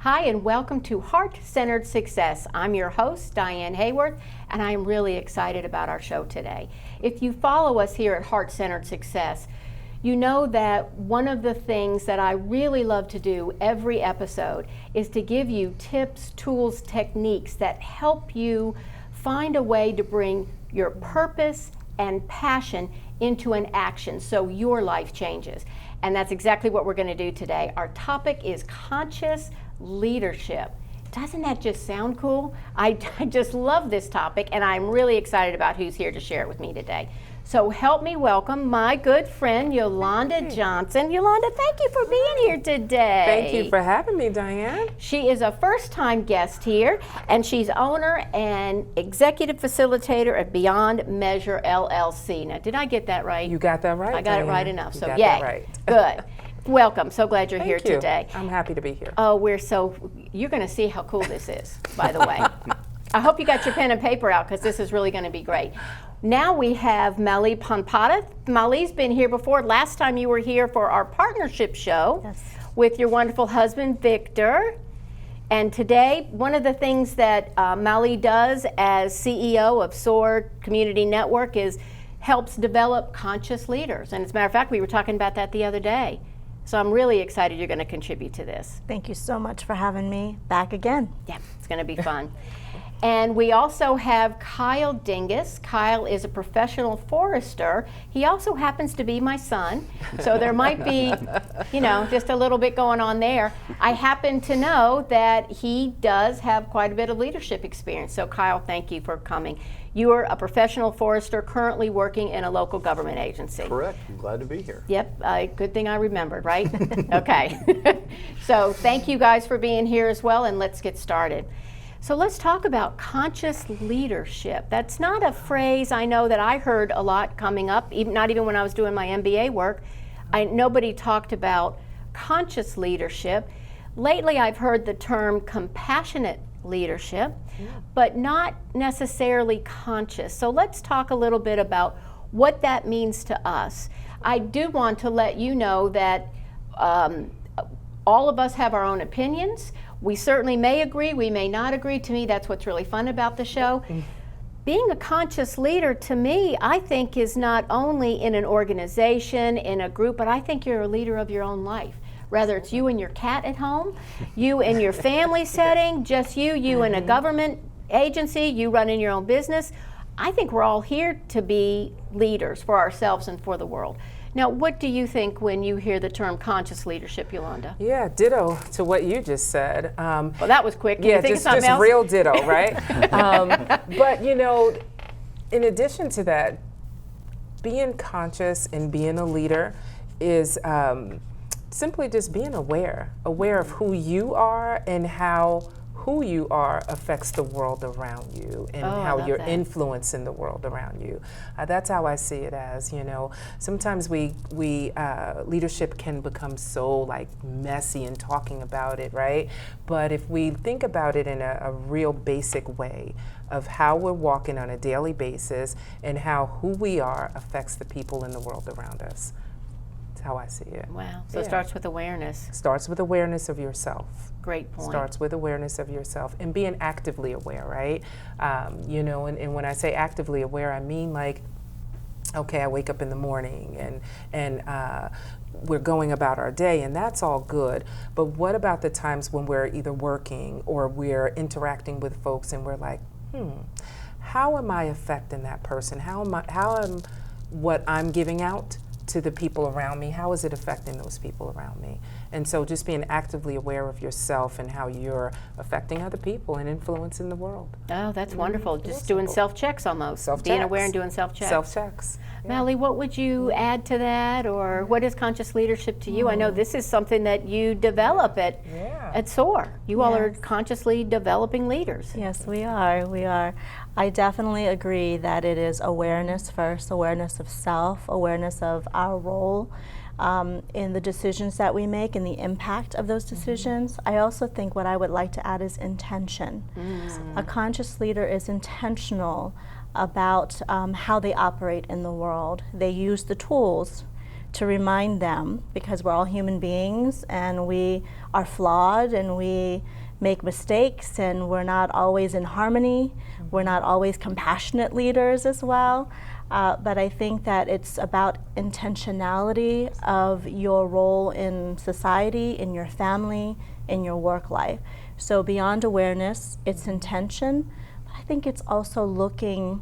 Hi, and welcome to Heart-Centered Success. I'm your host, Diane Haworth, and I'm really excited about our show today. If you follow us here at Heart-Centered Success, you know that one of the things that I really love to do every episode is to give you tips, tools, techniques that help you find a way to bring your purpose and passion into an action so your life changes. And that's exactly what we're going to do today. Our topic is conscious leadership. Doesn't that just sound cool? I just love this topic, and I'm really excited about who's here to share it with me today. So help me welcome my good friend, Yolanda Johnson. Yolanda, thank you for being here today. Thank you for having me, Diane. She is a first-time guest here, and she's owner and executive facilitator at Beyond Measure LLC. Now, did I get that right? You got that right, I got Diane. it right enough, so got yay. that right. Good. Welcome. So glad you're here Thank you. today. I'm happy to be here. Oh, you're going to see how cool this is, by the way. I hope you got your pen and paper out because this is really going to be great. Now we have Mali Panpada. Mali's been here before. Last time you were here for our partnership show with your wonderful husband, Victor. And today, one of the things that Mali does as CEO of SOAR Community Network is helps develop conscious leaders. And as a matter of fact, we were talking about that the other day. So I'm really excited you're going to contribute to this. Thank you so much for having me back again. Yeah, it's going to be fun. And we also have Kyle Dingus. Kyle is a professional forester. He also happens to be my son. So there might be, just a little bit going on there. I happen to know that he does have quite a bit of leadership experience. So Kyle, thank you for coming. You are a professional forester currently working in a local government agency. Correct. I'm glad to be here. Yep. Good thing I remembered, right? Okay. So thank you guys for being here as well, and let's get started. So let's talk about conscious leadership. That's not a phrase I know that I heard a lot coming up, not even when I was doing my MBA work. Nobody talked about conscious leadership. Lately I've heard the term compassionate leadership, but not necessarily conscious. So let's talk a little bit about what that means to us. I do want to let you know that all of us have our own opinions. We certainly may agree, we may not agree. To me, that's what's really fun about the show. Being a conscious leader, to me, I think is not only in an organization, in a group, but I think you're a leader of your own life. Whether it's you and your cat at home, you in your family setting, just you in a government agency, you running your own business. I think we're all here to be leaders for ourselves and for the world. Now, what do you think when you hear the term conscious leadership, Yolanda? Yeah, ditto to what you just said. Well, that was quick. Can yeah, you think of something just else? real ditto, right? But in addition to that, being conscious and being a leader is simply just being aware of who you are and how who you are affects the world around you and how you're influencing the world around you. That's how I see it as, sometimes we leadership can become so messy in talking about it, right? But if we think about it in a real basic way of how we're walking on a daily basis and how who we are affects the people in the world around us. How I see it. Wow. So it starts with awareness. Starts with awareness of yourself. Great point. Starts with awareness of yourself and being actively aware, right? And when I say actively aware, I mean okay, I wake up in the morning and we're going about our day, and that's all good. But what about the times when we're either working or we're interacting with folks and we're like, how am I affecting that person? How am what I'm giving out to the people around me, how is it affecting those people around me? And so just being actively aware of yourself and how you're affecting other people and influencing the world. Oh, that's wonderful. Just doing self-checks almost. Self-checks. Being aware and doing self-checks. Self-checks. Yeah. Mally, what would you add to that, or what is conscious leadership to you? I know this is something that you develop at SOAR. You all are consciously developing leaders. Yes, we are. I definitely agree that it is awareness first, awareness of self, awareness of our role in the decisions that we make and the impact of those decisions. I also think what I would like to add is intention. A conscious leader is intentional about how they operate in the world. They use the tools to remind them, because we're all human beings and we are flawed and we make mistakes and we're not always in harmony. We're not always compassionate leaders as well. But I think that it's about intentionality of your role in society, in your family, in your work life. So beyond awareness, it's intention. But I think it's also looking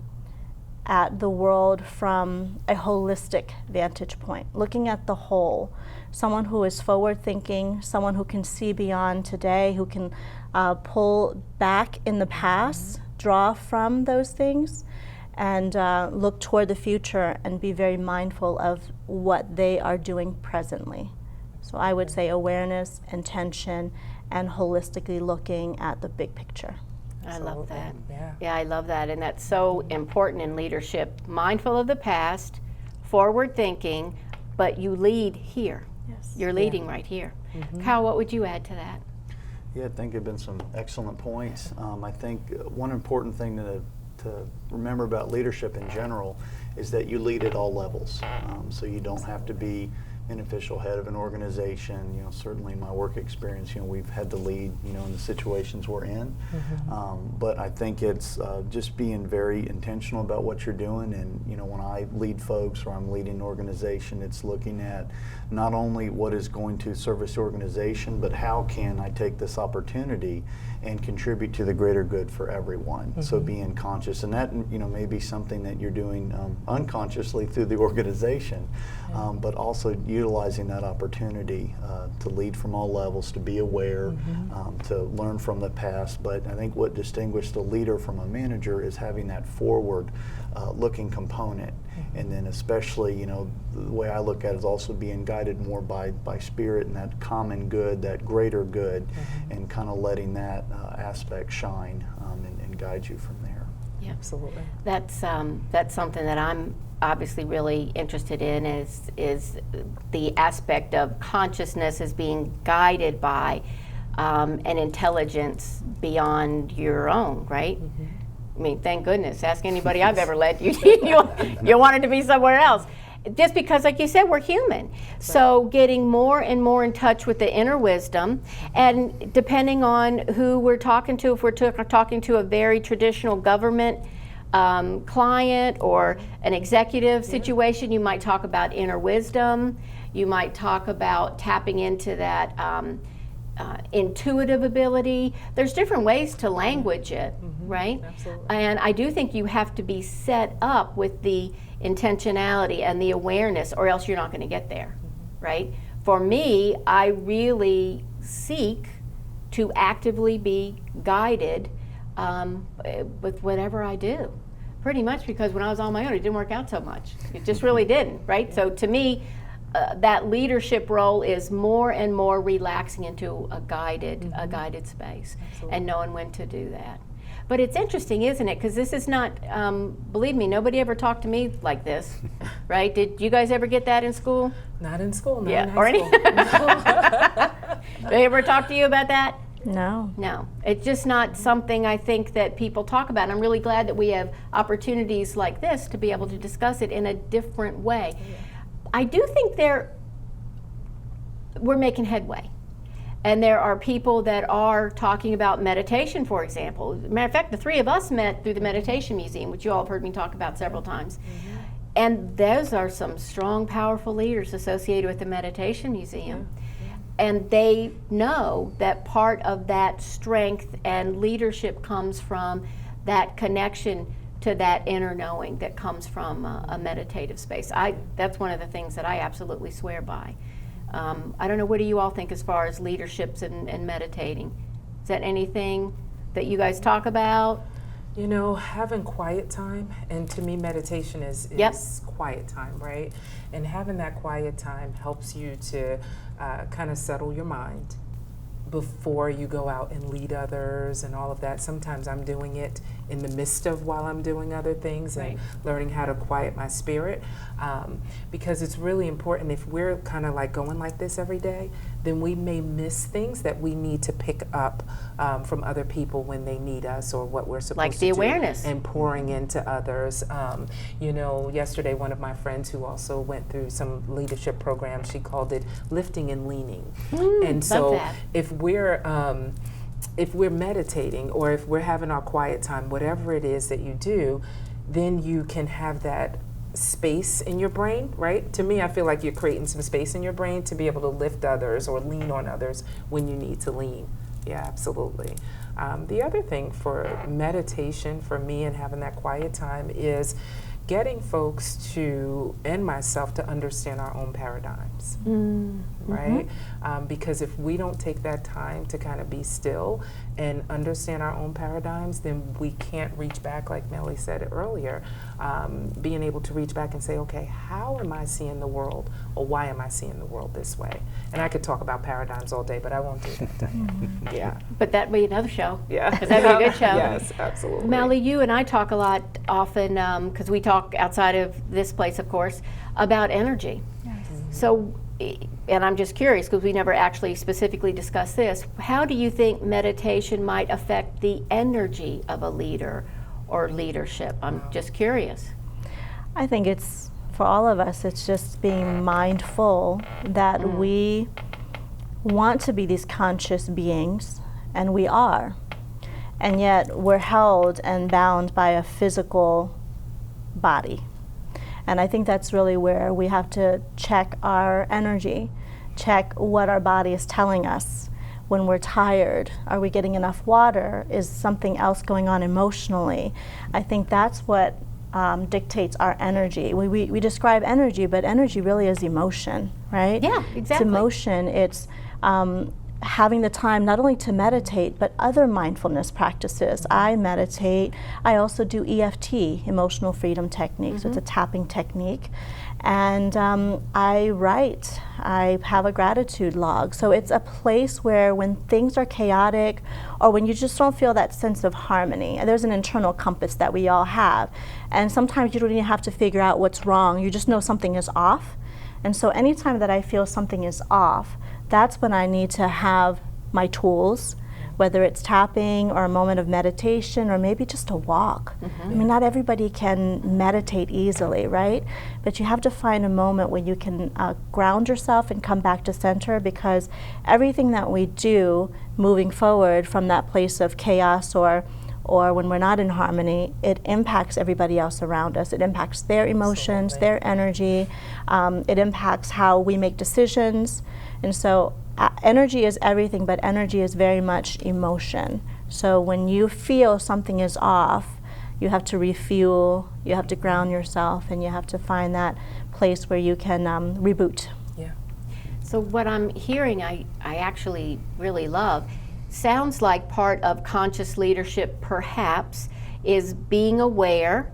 at the world from a holistic vantage point, looking at the whole. Someone who is forward thinking, someone who can see beyond today, who can pull back in the past, draw from those things, and look toward the future and be very mindful of what they are doing presently. So I would say awareness, intention, and holistically looking at the big picture. I love that. Yeah. Yeah, I love that. And that's so important in leadership. Mindful of the past, forward thinking, but you lead here. Yes. You're leading right here. Kyle, what would you add to that? Yeah, I think there have been some excellent points. I think one important thing to remember about leadership in general is that you lead at all levels. So you don't have to be an official head of an organization. You know, certainly in my work experience, you know, we've had to lead, you know, in the situations we're in. But I think it's just being very intentional about what you're doing. And, you know, when I lead folks or I'm leading an organization, it's looking at not only what is going to service the organization, but how can I take this opportunity and contribute to the greater good for everyone. So being conscious, and that, you know, may be something that you're doing unconsciously through the organization, but also utilizing that opportunity to lead from all levels, to be aware, to learn from the past. But I think what distinguishes the leader from a manager is having that forward looking component. And then especially, you know, the way I look at it is also being guided more by spirit and that common good, that greater good, and kind of letting that aspect shine and guide you from there. Yeah, Absolutely. that's something that I'm obviously really interested in is the aspect of consciousness as being guided by an intelligence beyond your own, right? I mean, thank goodness. Ask anybody I've ever led. You wanted to be somewhere else. Just because, like you said, we're human. So getting more and more in touch with the inner wisdom, and depending on who we're talking to, if we're talking to a very traditional government client or an executive situation, you might talk about inner wisdom. You might talk about tapping into that intuitive ability. There's different ways to language it, right? Absolutely. And I do think you have to be set up with the intentionality and the awareness, or else you're not going to get there, right? For me, I really seek to actively be guided with whatever I do. Pretty much because when I was on my own, it didn't work out so much. It just really didn't, right? So to me, that leadership role is more and more relaxing into a guided space, and knowing when to do that. But it's interesting, isn't it? Because this is not, believe me, nobody ever talked to me like this, right? Did you guys ever get that in school? Not in school, not Yeah, in or high school. They ever talk to you about that? No. No, it's just not something I think that people talk about. I'm really glad that we have opportunities like this to be able to discuss it in a different way. I do think we're making headway. And there are people that are talking about meditation, for example. Matter of fact, the three of us met through the Meditation Museum, which you all have heard me talk about several times. And those are some strong, powerful leaders associated with the Meditation Museum. And they know that part of that strength and leadership comes from that connection to that inner knowing that comes from a meditative space. That's one of the things that I absolutely swear by. I don't know, what do you all think as far as leaderships and meditating? Is that anything that you guys talk about? You know, having quiet time, and to me meditation is quiet time, right? And having that quiet time helps you to kind of settle your mind before you go out and lead others and all of that. Sometimes I'm doing it in the midst of while I'm doing other things and learning how to quiet my spirit, because it's really important. If we're kind of like going like this every day, then we may miss things that we need to pick up from other people when they need us, or what we're supposed Like to the do. awareness. And pouring into others. You know, yesterday one of my friends who also went through some leadership programs, she called it lifting and leaning. And so that. if we're meditating, or if we're having our quiet time, whatever it is that you do, then you can have that space in your brain, right? To me, I feel like you're creating some space in your brain to be able to lift others or lean on others when you need to lean. Yeah, absolutely. The other thing for meditation, for me, and having that quiet time, is getting folks to, and myself, to understand our own paradigms, right? Because if we don't take that time to kind of be still and understand our own paradigms, then we can't reach back, like Melly said earlier, being able to reach back and say, okay, how am I seeing the world, or why am I seeing the world this way? And I could talk about paradigms all day, but I won't do that, Diane. Yeah. But that'd be another show. Yeah. 'Cause that'd be a good show. Yes, absolutely. Melly, you and I talk a lot often, because we talk outside of this place, of course, about energy. So, and I'm just curious, because we never actually specifically discussed this, how do you think meditation might affect the energy of a leader or leadership? I'm just curious. I think it's, for all of us, it's just being mindful that we want to be these conscious beings, and we are. And yet we're held and bound by a physical body. And I think that's really where we have to check our energy, check what our body is telling us. When we're tired, are we getting enough water? Is something else going on emotionally? I think that's what dictates our energy. We describe energy, but energy really is emotion, right? Yeah, exactly. It's emotion. It's having the time not only to meditate, but other mindfulness practices. I meditate. I also do EFT, emotional freedom techniques. It's a tapping technique. And I write. I have a gratitude log. So it's a place where when things are chaotic, or when you just don't feel that sense of harmony, and there's an internal compass that we all have. And sometimes you don't even have to figure out what's wrong. You just know something is off. And so anytime that I feel something is off, that's when I need to have my tools, whether it's tapping or a moment of meditation or maybe just a walk. I mean, not everybody can meditate easily, right? But you have to find a moment where you can ground yourself and come back to center, because everything that we do moving forward from that place of chaos or when we're not in harmony, it impacts everybody else around us. It impacts their emotions, their energy. It impacts how we make decisions. And so energy is everything, but energy is very much emotion. So when you feel something is off, you have to refuel, you have to ground yourself, and you have to find that place where you can reboot. Yeah. So what I'm hearing, I actually really love. Sounds like part of conscious leadership, perhaps, is being aware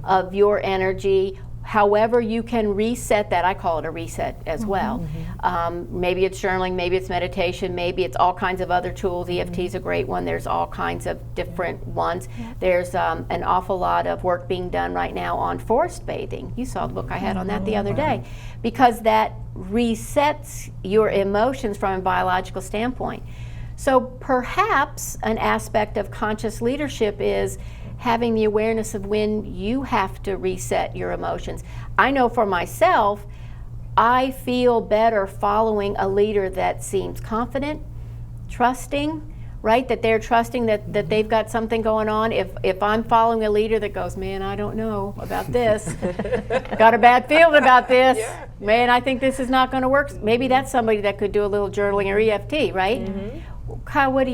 of your energy, however you can reset that. I call it a reset as well. Maybe it's journaling, maybe it's meditation, maybe it's all kinds of other tools. EFT is a great one. There's all kinds of different ones. There's an awful lot of work being done right now on forest bathing. You saw the book I had on that the other day, because that resets your emotions from a biological standpoint. So perhaps an aspect of conscious leadership is having the awareness of when you have to reset your emotions. I know for myself, I feel better following a leader that seems confident, trusting, right? That they're trusting that they've got something going on. If I'm following a leader that goes, man, I don't know about this, got a bad feeling about this, man, I think this is not going to work. Maybe that's somebody that could do a little journaling or EFT, right? Kyle, what do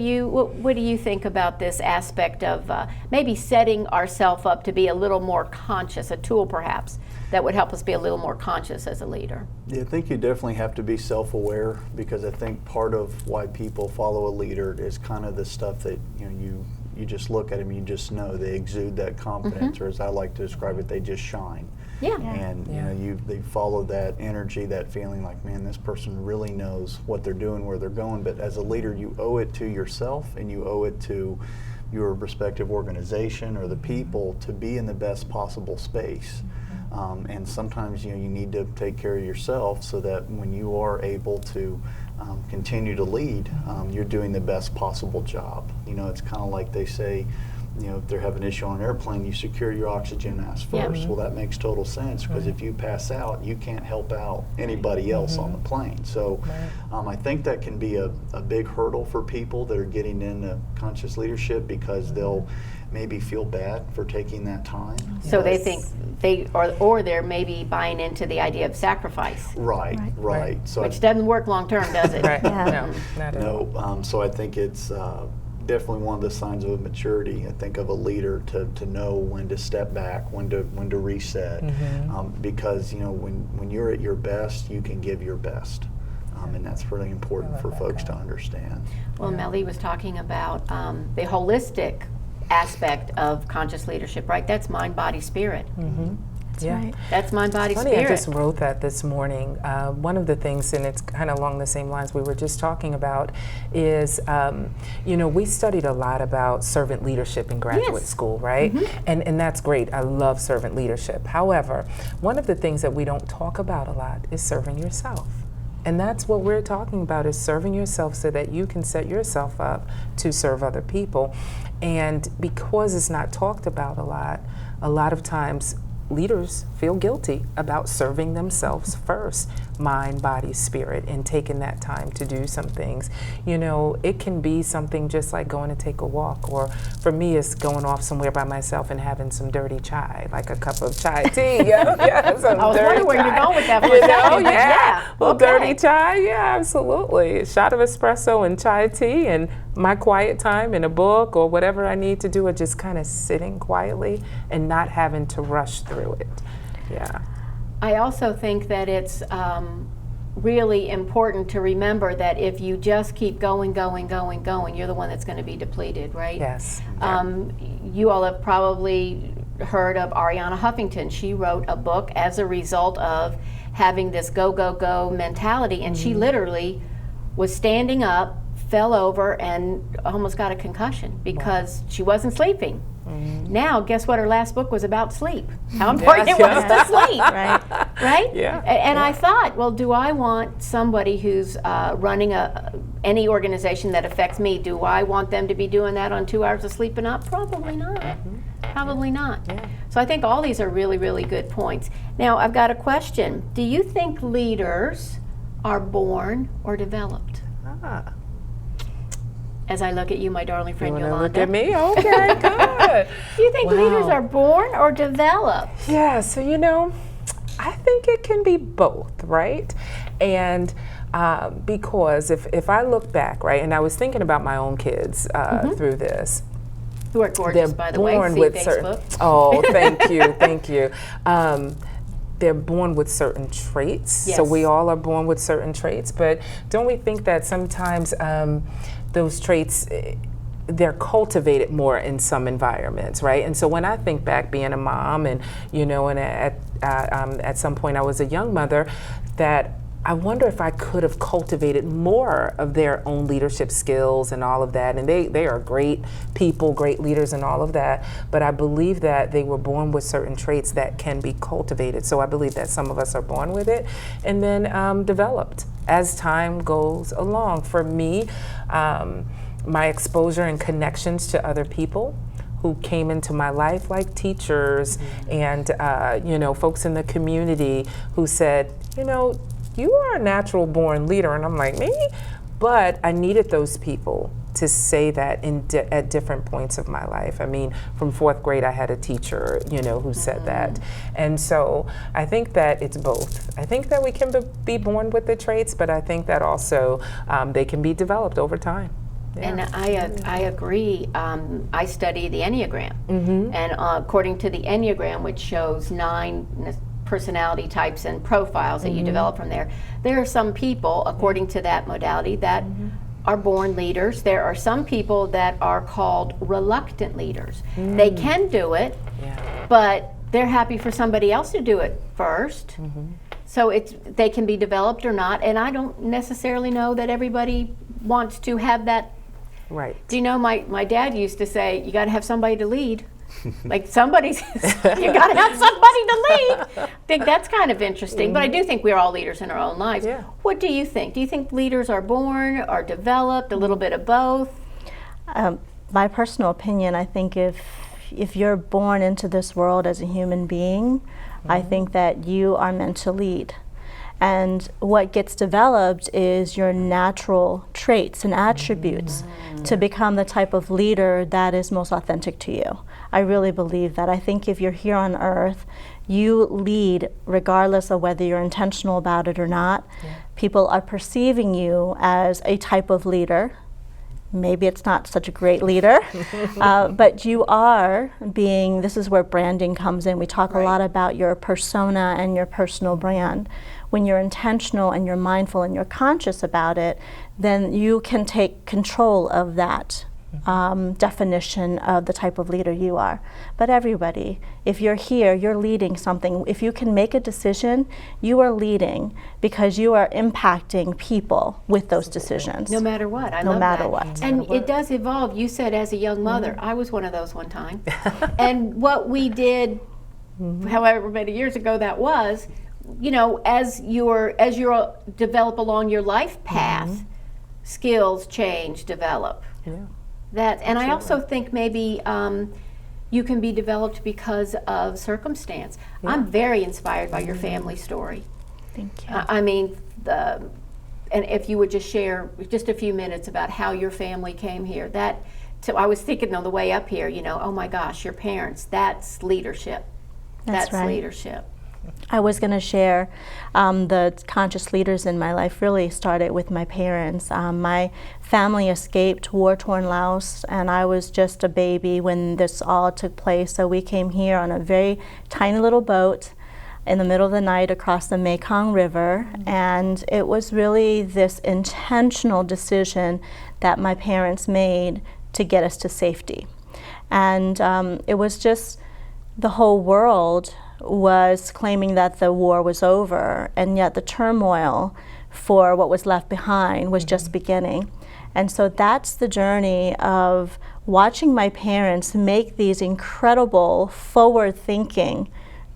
you think about this aspect of maybe setting ourselves up to be a little more conscious, a tool perhaps that would help us be a little more conscious as a leader? Yeah, I think you definitely have to be self-aware, because I think part of why people follow a leader is kind of the stuff that you just look at them, you just know they exude that confidence, or as I like to describe it, they just shine. Yeah. And they follow that energy, that feeling like, man, this person really knows what they're doing, where they're going. But as a leader, you owe it to yourself, and you owe it to your respective organization or the people to be in the best possible space. And sometimes you need to take care of yourself, so that when you are able to continue to lead, you're doing the best possible job. You know, it's kind of like they say, you know, if they have an issue on an airplane, you secure your oxygen mask first. Well, that makes total sense, because if you pass out, you can't help out anybody else on the plane. So I think that can be a big hurdle for people that are getting into conscious leadership, because they'll maybe feel bad for taking that time. So they think or they're maybe buying into the idea of sacrifice. Right. So Which doesn't work long term, does it? Right. Yeah. No, not at all. no, so I think it's definitely one of the signs of maturity, I think, of a leader to know when to step back, when to reset, because, you know, when you're at your best, you can give your best, and that's really important for folks to understand. Well, Melly was talking about the holistic aspect of conscious leadership, right? That's mind, body, spirit. That's right. That's mind, body, Funny, spirit. I just wrote that this morning. One of the things, and it's kind of along the same lines we were just talking about, is, you know, we studied a lot about servant leadership in graduate school, right? And that's great. I love servant leadership. However, one of the things that we don't talk about a lot is serving yourself. And that's what we're talking about, is serving yourself so that you can set yourself up to serve other people. And because it's not talked about a lot of times leaders feel guilty about serving themselves first, mind, body, spirit, and taking that time to do some things. You know, it can be something just like going to take a walk, or for me, it's going off somewhere by myself and having some dirty chai, like a cup of chai tea. Some I was dirty wondering where chai. you're going with that for You a second, know, but yeah. Well, Okay. dirty chai, yeah, absolutely. A shot of espresso and chai tea, and my quiet time in a book or whatever I need to do, or just kind of sitting quietly and not having to rush through it. Yeah. I also think that it's really important to remember that if you just keep going, you're the one that's going to be depleted, right? Yes. You all have probably heard of Ariana Huffington. She wrote a book as a result of having this go, go, go mentality, and she literally was standing up, fell over, and almost got a concussion because she wasn't sleeping. Now, guess what? Her last book was about sleep. How important it was to sleep, right? Yeah. And I thought, well, do I want somebody who's running any organization that affects me? Do I want them to be doing that on 2 hours of sleep and up? Probably not. Probably not. So I think all these are really, really good points. Now, I've got a question. Do you think leaders are born or developed? As I look at you, my darling friend You wanna Yolanda. look at me? Okay, good. Do you think leaders are born or developed? Yeah, so you know, I think it can be both, right? And because if I look back, right, and I was thinking about my own kids through this. Who are gorgeous, by the way. Born See with Facebook. Oh, thank you, thank you. They're born with certain traits. So Yes. we all are born with certain traits, but don't we think that sometimes those traits, they're cultivated more in some environments, right? And so when I think back being a mom, and you know, and at some point I was a young mother, that I wonder if I could have cultivated more of their own leadership skills and all of that. And they are great people, great leaders and all of that. But I believe that they were born with certain traits that can be cultivated. So I believe that some of us are born with it and then developed as time goes along. For me, my exposure and connections to other people who came into my life, like teachers and you know, folks in the community who said, you know, you are a natural born leader. And I'm like, me? But I needed those people to say that at different points of my life. I mean, from 4th grade, I had a teacher, you know, who said that. And so I think that it's both. I think that we can be born with the traits, but I think that also they can be developed over time. And I agree. I study the Enneagram. And according to the Enneagram, which shows 9 personality types and profiles that you develop from there, there are some people, according to that modality, that are born leaders. There are some people that are called reluctant leaders. They can do it, but they're happy for somebody else to do it first. So they can be developed or not, and I don't necessarily know that everybody wants to have that. Right. Do you know, my dad used to say, you got to have somebody to lead. Like somebody's, you got to have somebody to lead. I think that's kind of interesting, but I do think we're all leaders in our own lives. Yeah. What do you think? Do you think leaders are born or developed, a little bit of both? My personal opinion, I think if you're born into this world as a human being, I think that you are meant to lead. And what gets developed is your natural traits and attributes to become the type of leader that is most authentic to you. I really believe that. I think if you're here on earth, you lead regardless of whether you're intentional about it or not. Yeah. People are perceiving you as a type of leader. Maybe it's not such a great leader, but you are being, this is where branding comes in. We talk a lot about your persona and your personal brand. When you're intentional and you're mindful and you're conscious about it, then you can take control of that definition of the type of leader you are. But everybody, if you're here, you're leading something. If you can make a decision, you are leading because you are impacting people with those decisions. No matter what. I no love matter that. what. And it does evolve. You said as a young mother, I was one of those one time. And what we did, however many years ago that was, you know, as you develop along your life path, skills change, develop. Yeah. That, and I also think maybe you can be developed because of circumstance. Yeah. I'm very inspired by your family story. Thank you. I mean, and if you would just share just a few minutes about how your family came here. So I was thinking on the way up here, you know, oh my gosh, your parents, that's leadership. That's right. Leadership. I was going to share the conscious leaders in my life really started with my parents. My family escaped war-torn Laos, and I was just a baby when this all took place. So we came here on a very tiny little boat in the middle of the night across the Mekong River, and it was really this intentional decision that my parents made to get us to safety. And it was just the whole world was claiming that the war was over, and yet the turmoil for what was left behind was just beginning. And so that's the journey of watching my parents make these incredible forward-thinking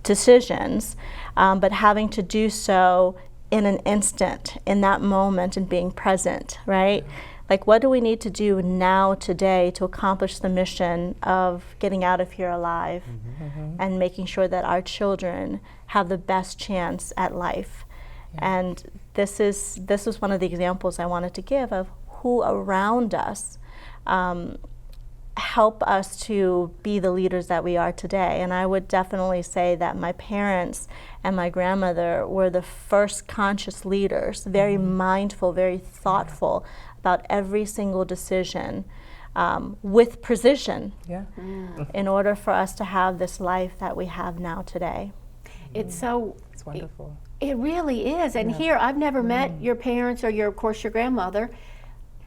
decisions, but having to do so in an instant, in that moment, and being present, right? Like, what do we need to do now, today, to accomplish the mission of getting out of here alive and making sure that our children have the best chance at life? Yeah. And this is one of the examples I wanted to give of who around us help us to be the leaders that we are today. And I would definitely say that my parents and my grandmother were the first conscious leaders, very mindful, very thoughtful about every single decision with precision in order for us to have this life that we have now today. It's wonderful. It really is. And here, I've never met your parents or of course, your grandmother,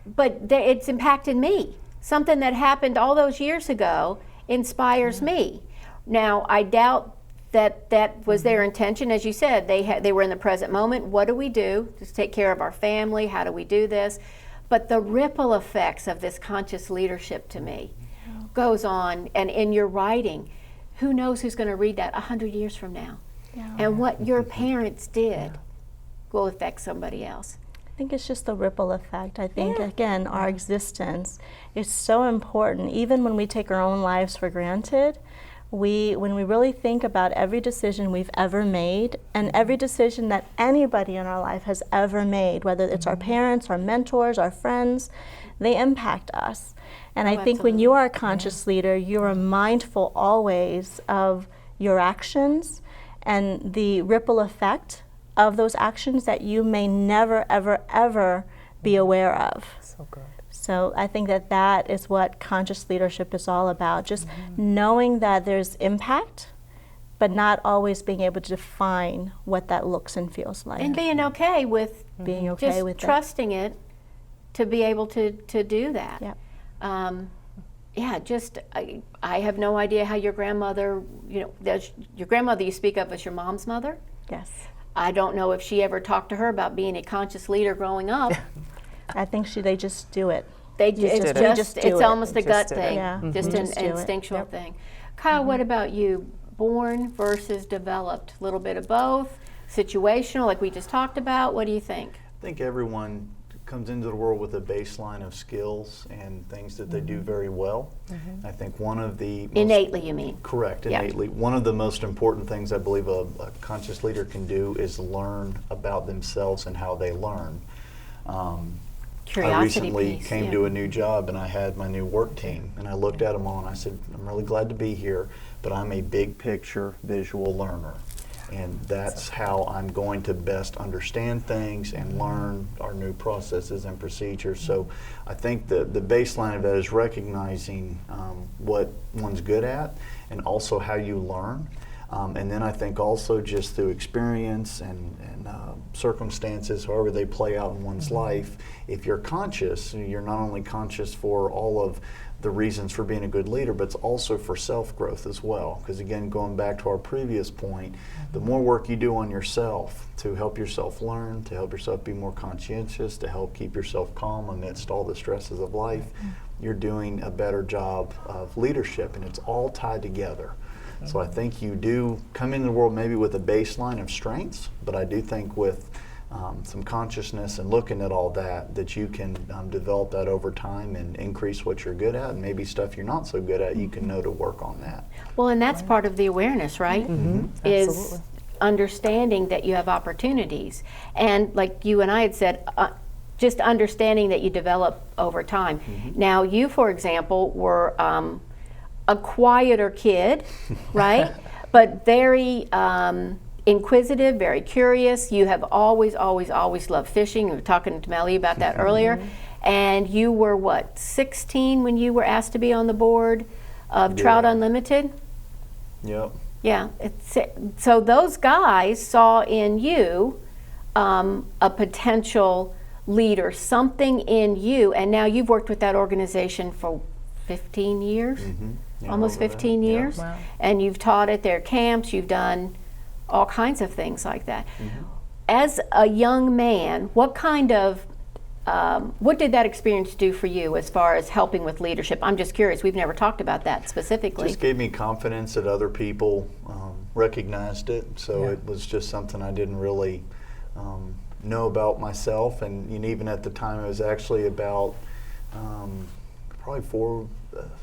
but it's impacted me. Something that happened all those years ago inspires me. Now, I doubt that was their intention. As you said, they were in the present moment. What do we do? Just take care of our family. How do we do this? But the ripple effects of this conscious leadership to me goes on. And in your writing, who knows who's going to read that 100 years from now? Yeah. And what your parents did will affect somebody else. I think it's just the ripple effect. I think, again, our existence is so important. Even when we take our own lives for granted, when we really think about every decision we've ever made and every decision that anybody in our life has ever made, whether it's our parents, our mentors, our friends, they impact us. And I think when you are a conscious leader, you are mindful always of your actions and the ripple effect of those actions that you may never, ever, ever be aware of. So good. So I think that is what conscious leadership is all about, just knowing that there's impact, but not always being able to define what that looks and feels like. And being okay with being okay just with trusting it to be able to do that. Yep. I have no idea how your grandmother, your grandmother you speak of as your mom's mother? Yes. I don't know if she ever talked to her about being a conscious leader growing up. I think they just do it. It's almost a gut thing, Yeah. just an Just do it. instinctual Yep. thing. Kyle, what about you? Born versus developed? A little bit of both? Situational, like we just talked about? What do you think? I think everyone comes into the world with a baseline of skills and things that they do very well. I think one of the Innately, you mean? Correct, Yeah. innately. One of the most important things I believe a conscious leader can do is learn about themselves and how they learn. Curiosity I recently piece, came yeah. to a new job and I had my new work team and I looked at them all and I said, I'm really glad to be here, but I'm a big picture visual learner. And that's how I'm going to best understand things and learn our new processes and procedures. So I think the baseline of that is recognizing what one's good at and also how you learn. And then I think also just through experience and circumstances, however they play out in one's life, if you're conscious, you're not only conscious for all of the reasons for being a good leader, but it's also for self-growth as well. Because again, going back to our previous point, the more work you do on yourself to help yourself learn, to help yourself be more conscientious, to help keep yourself calm amidst all the stresses of life, you're doing a better job of leadership, and it's all tied together. So I think you do come into the world maybe with a baseline of strengths, but I do think with some consciousness and looking at all that you can develop that over time and increase what you're good at, and maybe stuff you're not so good at, you can know to work on that. Well, and that's part of the awareness, right? Is Absolutely. understanding that you have opportunities. And like you and I had said, just understanding that you develop over time. Now, you, for example, were a quieter kid, right? But very inquisitive, very curious. You have always loved fishing. We were talking to Melly about that earlier. And you were, what, 16 when you were asked to be on the board of Trout Yeah. Unlimited? Yep. Yeah. So those guys saw in you a potential leader, something in you, and now you've worked with that organization for 15 years? Yeah, Almost over that. 15 Yeah. years? Wow. And you've taught at their camps, you've done all kinds of things like that. As a young man, what kind of, what did that experience do for you as far as helping with leadership? I'm just curious, we've never talked about that specifically. Just gave me confidence that other people recognized it. So Yeah. it was just something I didn't really know about myself. And even at the time, it was actually about probably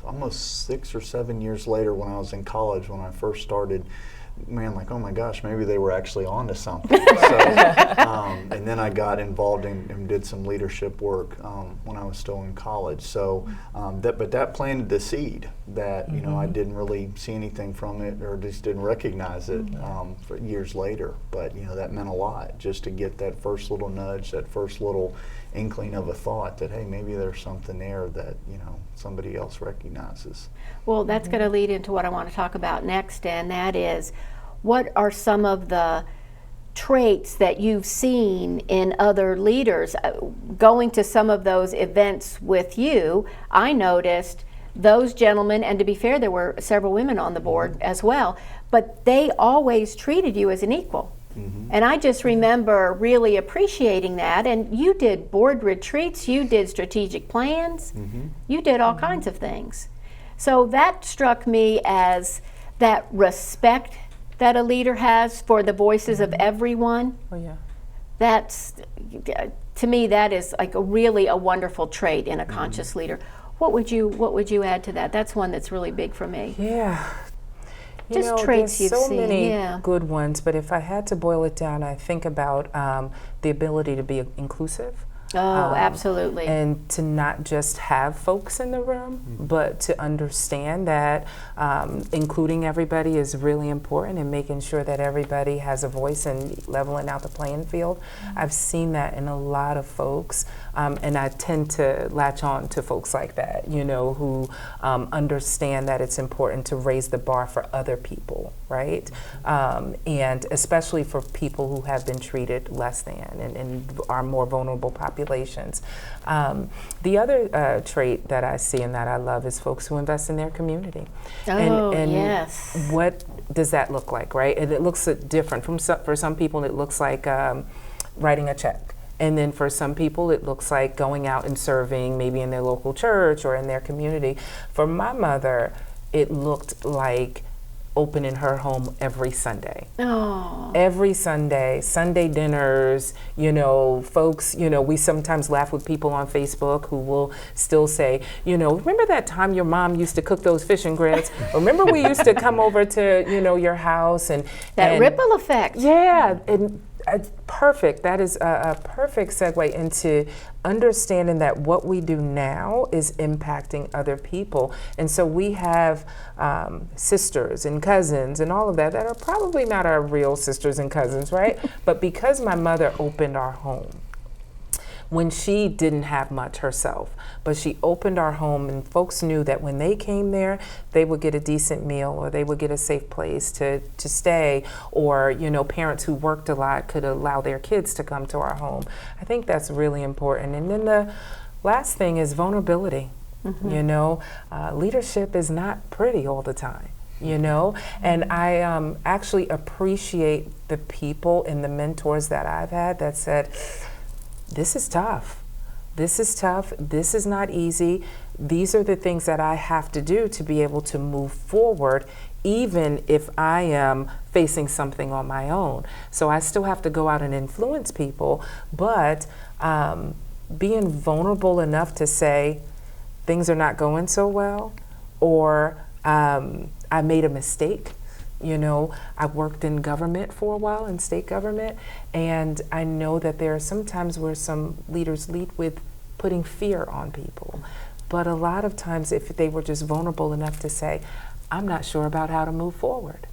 almost 6 or 7 years later when I was in college, when I first started, like, oh my gosh, maybe they were actually on to something. So, and then I got involved and did some leadership work when I was still in college. So, but that planted the seed that, I didn't really see anything from it or just didn't recognize it for years later. But, that meant a lot just to get that first little nudge, that first little inkling of a thought that, hey, maybe there's something there that, somebody else recognizes. Well, that's going to lead into what I want to talk about next, and that is, what are some of the traits that you've seen in other leaders? Going to some of those events with you, I noticed those gentlemen, and to be fair, there were several women on the board as well, but they always treated you as an equal. And I just remember really appreciating that. And you did board retreats, you did strategic plans, you did all kinds of things. So that struck me as that respect that a leader has for the voices of everyone. Oh, yeah. That's, to me, that is like really a wonderful trait in a conscious leader. What would you add to that? That's one that's really big for me. Yeah. Just traits there's you've so seen, many yeah. good ones, but if I had to boil it down, I think about the ability to be inclusive. Oh, absolutely. And to not just have folks in the room, but to understand that including everybody is really important and making sure that everybody has a voice and leveling out the playing field. I've seen that in a lot of folks, and I tend to latch on to folks like that, who understand that it's important to raise the bar for other people, right? And especially for people who have been treated less than and are more vulnerable populations. The other trait that I see and that I love is folks who invest in their community. Oh, and yes. What does that look like, right? And it looks different. For some people, it looks like writing a check. And then for some people, it looks like going out and serving maybe in their local church or in their community. For my mother, it looked like opening her home every Sunday. Oh. Every Sunday, Sunday dinners, folks, we sometimes laugh with people on Facebook who will still say, remember that time your mom used to cook those fish and grits? Remember we used to come over to, your house and That ripple effect. Yeah, and perfect. That is a perfect segue into understanding that what we do now is impacting other people. And so we have sisters and cousins and all of that are probably not our real sisters and cousins, right? But because my mother opened our home, when she didn't have much herself, but she opened our home and folks knew that when they came there, they would get a decent meal or they would get a safe place to stay, or, parents who worked a lot could allow their kids to come to our home. I think that's really important. And then the last thing is vulnerability. Leadership is not pretty all the time. And I actually appreciate the people and the mentors that I've had that said, this is tough. This is tough. This is not easy. These are the things that I have to do to be able to move forward, even if I am facing something on my own. So I still have to go out and influence people, but being vulnerable enough to say things are not going so well, or I made a mistake. I worked in government for a while, in state government, and I know that there are some times where some leaders lead with putting fear on people. But a lot of times, if they were just vulnerable enough to say, I'm not sure about how to move forward,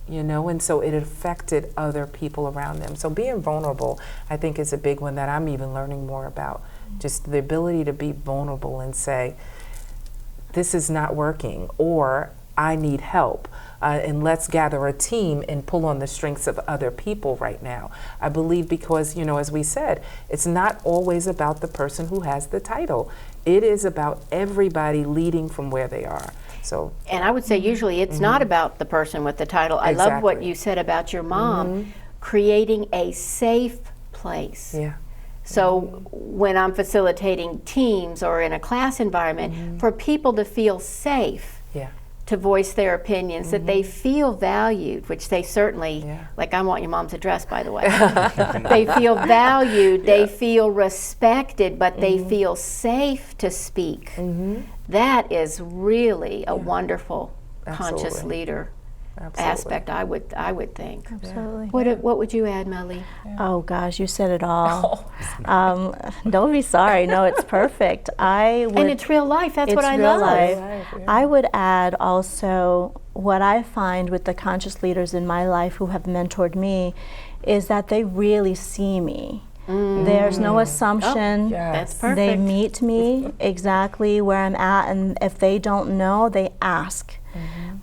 and so it affected other people around them. So being vulnerable, I think, is a big one that I'm even learning more about. Just the ability to be vulnerable and say, this is not working, or I need help. And let's gather a team and pull on the strengths of other people right now. I believe because, as we said, it's not always about the person who has the title. It is about everybody leading from where they are. So, and I would say usually it's not about the person with the title. I love what you said about your mom, creating a safe place. Yeah. So when I'm facilitating teams or in a class environment, for people to feel safe. Yeah. To voice their opinions, that they feel valued, which they certainly, like I want your mom's address, by the way. They feel valued, they feel respected, but they feel safe to speak. That is really a wonderful conscious leader aspect, I would think. Absolutely. What would you add, Melly? Oh gosh, you said it all. Don't be sorry. No, it's perfect. And it's real life. That's what I real love. Life. I would add also what I find with the conscious leaders in my life who have mentored me is that they really see me. There's no assumption. That's perfect. They meet me exactly where I'm at, and if they don't know, they ask.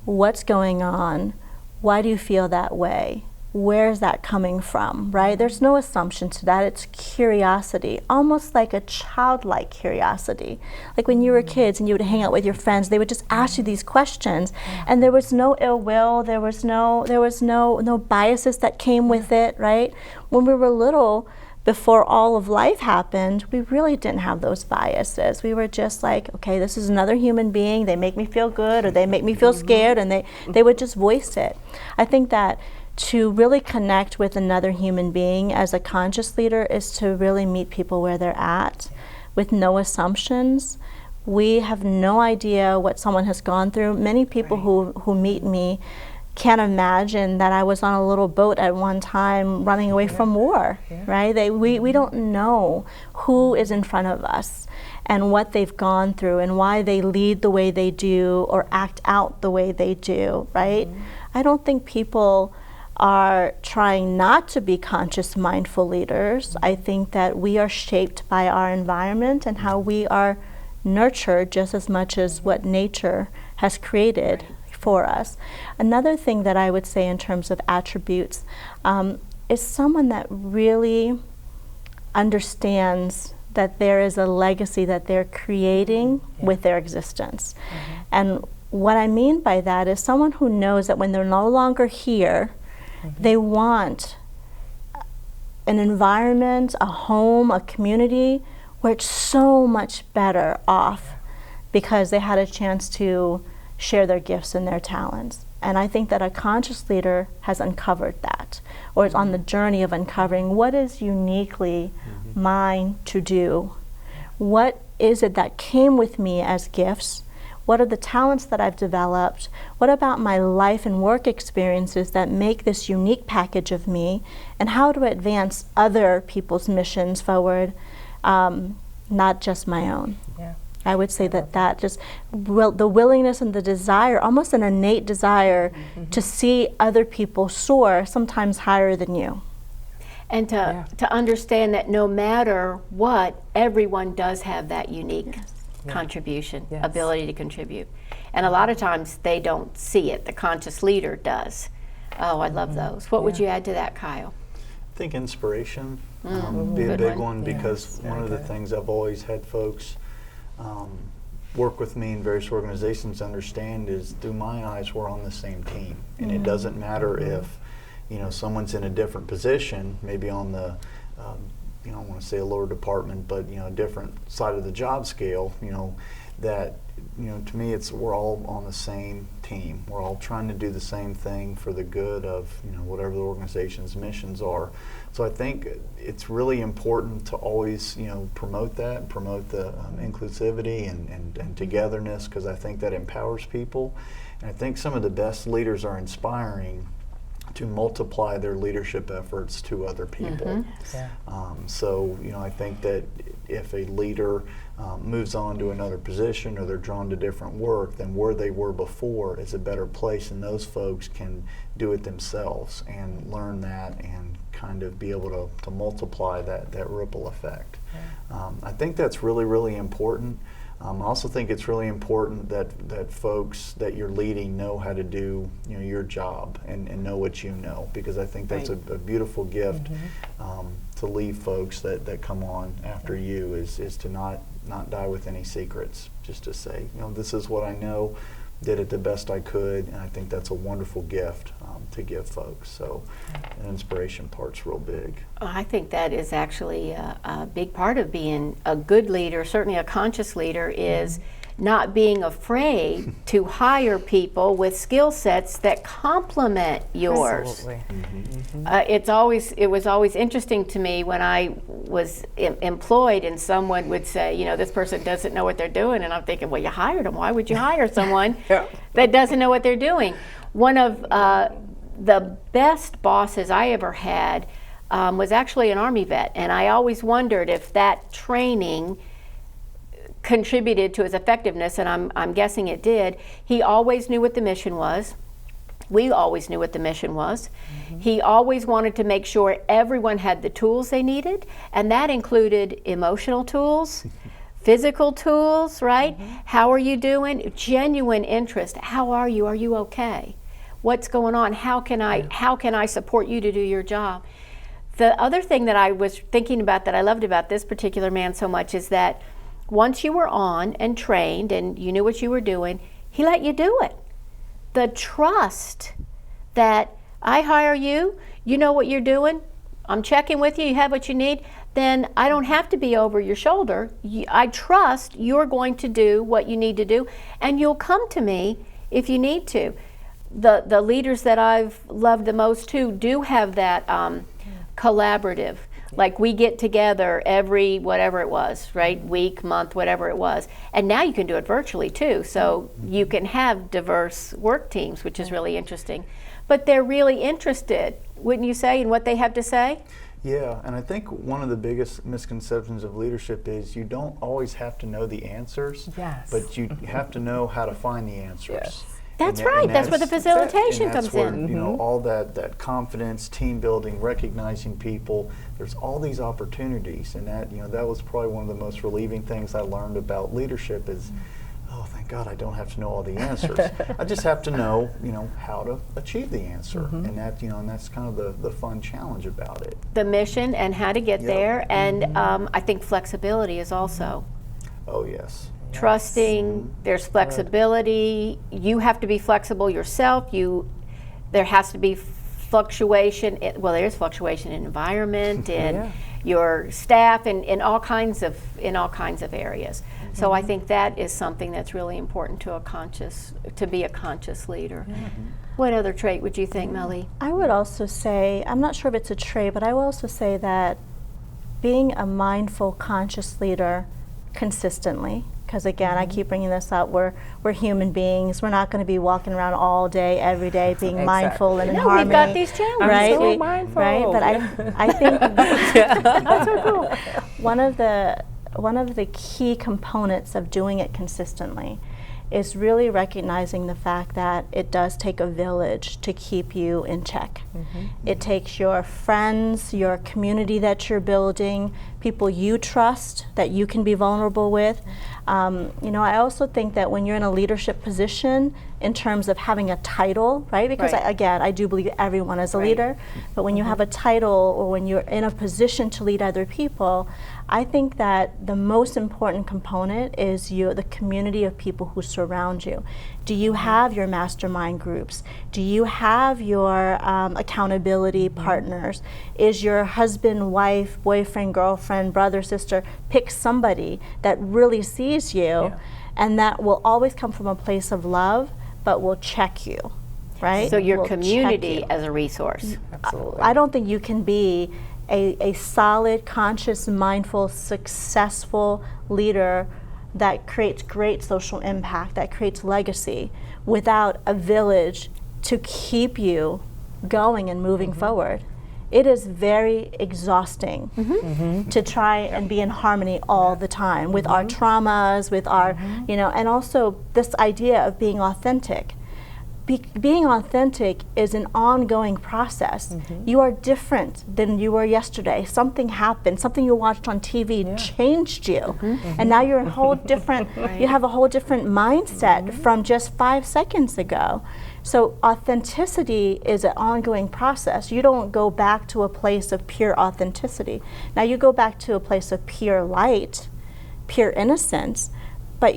What's going on? Why do you feel that way? Where is that coming from, right? There's no assumption to that. It's curiosity, almost like a childlike curiosity. Like when you were kids and you would hang out with your friends, they would just ask you these questions, and there was no ill will, there was no biases that came with it, right? When we were little, before all of life happened, we really didn't have those biases. We were just like, okay, this is another human being. They make me feel good, or they make me feel scared, and they would just voice it. I think that to really connect with another human being as a conscious leader is to really meet people where they're at with no assumptions. We have no idea what someone has gone through. Many people who meet me can't imagine that I was on a little boat at one time running away from war, right? We don't know who is in front of us and what they've gone through and why they lead the way they do or act out the way they do, right? I don't think people are trying not to be conscious, mindful leaders. I think that we are shaped by our environment and how we are nurtured just as much as what nature has created for us. Another thing that I would say in terms of attributes is someone that really understands that there is a legacy that they're creating with their existence. And what I mean by that is someone who knows that when they're no longer here, they want an environment, a home, a community where it's so much better off because they had a chance to share their gifts and their talents. And I think that a conscious leader has uncovered that, or is on the journey of uncovering what is uniquely mine to do. What is it that came with me as gifts? What are the talents that I've developed? What about my life and work experiences that make this unique package of me? And how to advance other people's missions forward, not just my own. Yeah. I would say that just the willingness and the desire, almost an innate desire to see other people soar, sometimes higher than you. And to understand that no matter what, everyone does have that unique contribution, ability to contribute. And a lot of times they don't see it. The conscious leader does. Oh, I love those. What would you add to that, Kyle? I think inspiration be a big one, because one of the things I've always had folks work with me in various organizations understand is, through my eyes, we're on the same team. And it doesn't matter if, you know, someone's in a different position, maybe on the, you know, I want to say a lower department, but, you know, a different side of the job scale, you know, that, you know, to me, it's, we're all on the same team. We're all trying to do the same thing for the good of, you know, whatever the organization's missions are. So I think it's really important to always, you know, promote that, promote the inclusivity and togetherness, because I think that empowers people. And I think some of the best leaders are inspiring to multiply their leadership efforts to other people. So, you know, I think that if a leader moves on to another position, or they're drawn to different work, then where they were before is a better place, and those folks can do it themselves and learn that and kind of be able to multiply that ripple effect. I think that's really, really important. I also think it's really important that folks that you're leading know how to do, you know, your job and know what you know, because I think that's a beautiful gift to leave folks that come on after you, is to not die with any secrets, just to say, you know, this is what I know, did it the best I could, and I think that's a wonderful gift to give folks. So the inspiration part's real big. I think that is actually a big part of being a good leader, certainly a conscious leader, is not being afraid to hire people with skill sets that complement yours. Absolutely. It was always interesting to me when I was employed and someone would say, you know, this person doesn't know what they're doing, and I'm thinking, well, you hired them. Why would you hire someone that doesn't know what they're doing? One of the best bosses I ever had was actually an Army vet, and I always wondered if that training contributed to his effectiveness, and I'm guessing it did. He always knew what the mission was. We always knew what the mission was. He always wanted to make sure everyone had the tools they needed, and that included emotional tools, physical tools, right? How are you doing? Genuine interest. How are you? Are you okay? What's going on? How can I support you to do your job? The other thing that I was thinking about that I loved about this particular man so much is that once you were on and trained and you knew what you were doing, he let you do it. The trust that I hire you, you know what you're doing, I'm checking with you, you have what you need, then I don't have to be over your shoulder. I trust you're going to do what you need to do, and you'll come to me if you need to. The leaders that I've loved the most too do have that collaborative. Like, we get together every whatever it was, right? Week, month, whatever it was. And now you can do it virtually too. So you can have diverse work teams, which is really interesting. But they're really interested, wouldn't you say, in what they have to say? Yeah, and I think one of the biggest misconceptions of leadership is you don't always have to know the answers, but you have to know how to find the answers. That's right. That's where the facilitation comes where, in. You know, all that confidence, team building, recognizing people. There's all these opportunities, and that, you know, that was probably one of the most relieving things I learned about leadership is, oh, thank God I don't have to know all the answers. I just have to know, you know, how to achieve the answer, and that, you know, and that's kind of the fun challenge about it. The mission and how to get there, and I think flexibility is also. Oh yes. Trusting, there's flexibility. You have to be flexible yourself. There has to be fluctuation. Well, there's fluctuation in environment and your staff, and in all kinds of areas. So I think that is something that's really important to be a conscious leader. What other trait would you think, Melly? I would also say, I'm not sure if it's a trait, but I will also say that being a mindful, conscious leader consistently, because again, I keep bringing this up, we're human beings. We're not going to be walking around all day, every day, being mindful and in harmony. We've got these challenges. Right? I'm so mindful. Right? But I think that's so cool. One of the key components of doing it consistently is really recognizing the fact that it does take a village to keep you in check. It takes your friends, your community that you're building, people you trust that you can be vulnerable with. I also think that when you're in a leadership position, in terms of having a title, right? Because I do believe everyone is a leader, but when you have a title or when you're in a position to lead other people, I think that the most important component is the community of people who surround you. Do you have your mastermind groups? Do you have your accountability partners? Is your husband, wife, boyfriend, girlfriend, brother, sister? Pick somebody that really sees you and that will always come from a place of love, but will check you, right? So your Will community check you. as a resource. Absolutely. I don't think you can be a solid, conscious, mindful, successful leader that creates great social impact, that creates legacy, without a village to keep you going and moving forward. It is very exhausting to try and be in harmony all the time with our traumas, with our, and also this idea of being authentic. Being authentic is an ongoing process. You are different than you were yesterday. Something happened, something you watched on TV changed you. And now you're a whole different, you have a whole different mindset from just 5 seconds ago. So authenticity is an ongoing process. You don't go back to a place of pure authenticity. Now you go back to a place of pure light, pure innocence, but